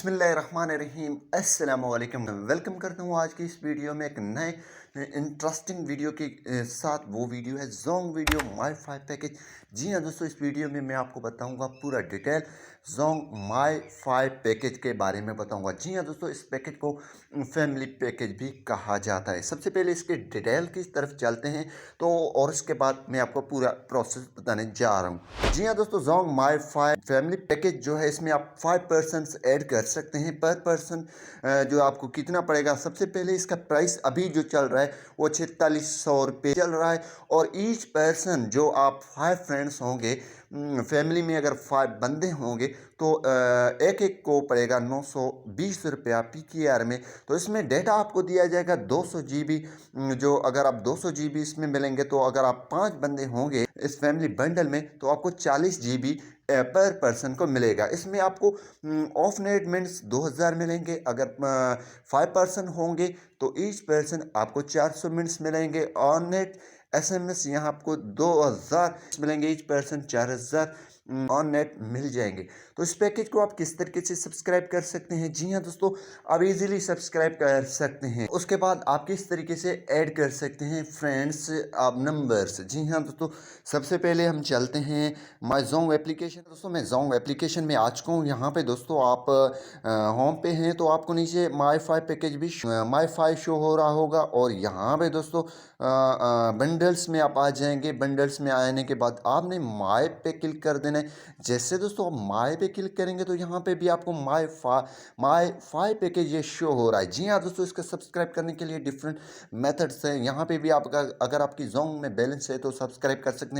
बिस्मिल्लाहिर्रहमानिर्रहीम अस्सलाम वालेकुम। वेलकम करता हूँ आज की इस वीडियो में एक नए इंटरेस्टिंग वीडियो के साथ। वो वीडियो है Zong video MiFi package. जी हाँ दोस्तों, इस वीडियो में मैं आपको बताऊंगा पूरा detail Zong MiFi package के बारे में बताऊंगा। जी हाँ दोस्तों, इस पैकेज को फैमिली पैकेज भी कहा जाता है। सबसे पहले इसके डिटेल की तरफ चलते हैं तो, और इसके बाद मैं आपको पूरा प्रोसेस बताने जा रहा हूँ। जी हाँ दोस्तों, जोंग माई फाई फैमिली पैकेज जो है, इसमें आप 5% ऐड कर सकते हैं पर पर्सन। जो आपको कितना पड़ेगा, सबसे पहले इसका प्राइस अभी जो चल रहा है वो 4600 रुपये चल रहा है। और ईच पर्सन जो आप 5 फ्रेंड्स होंगे, फैमिली में अगर 5 बंदे होंगे तो एक एक को पड़ेगा 920 रुपया PKR में। तो इसमें डेटा आपको दिया जाएगा 200 GB। जो अगर आप 200 GB इसमें मिलेंगे, तो अगर आप 5 बंदे होंगे इस फैमिली बंडल में तो आपको 40 GB पर पर्सन को मिलेगा। इसमें आपको ऑफ नेट मिनट्स 2000 मिलेंगे। अगर 5 पर्सन होंगे तो ईच पर्सन आपको 400 मिनट्स मिलेंगे। ऑन नेट SMS यहाँ आपको 2000 मिलेंगे, ईच पर्सन 4000 ऑन नेट मिल जाएंगे। तो इस पैकेज को आप किस तरीके से सब्सक्राइब कर सकते हैं? जी हाँ दोस्तों, आप इजीली सब्सक्राइब कर सकते हैं। उसके बाद आप किस तरीके से ऐड कर सकते हैं फ्रेंड्स आप नंबर्स? जी हाँ दोस्तों, सबसे पहले हम चलते हैं माई जोंग एप्लीकेशन। दोस्तों मैं जोंग एप्लीकेशन में आ चुका हूँ। यहाँ पे दोस्तों आप होम पे हैं तो आपको नीचे माई फाई पैकेज भी माई फाई शो हो रहा होगा। और यहाँ पे दोस्तों बंडल्स में आप आ जाएंगे। बंडल्स में आने के बाद आपने माई पे क्लिक कर देना है। जैसे दोस्तों आप माई पे क्लिक करेंगे तो यहाँ पे भी आपको माई फाई पैकेज ये शो हो रहा है। जी हाँ दोस्तों, इसका सब्सक्राइब करने के लिए डिफरेंट मेथड्स हैं। यहाँ पे भी आप अगर आपकी जोंग में बैलेंस है तो सब्सक्राइब कर सकते हैं।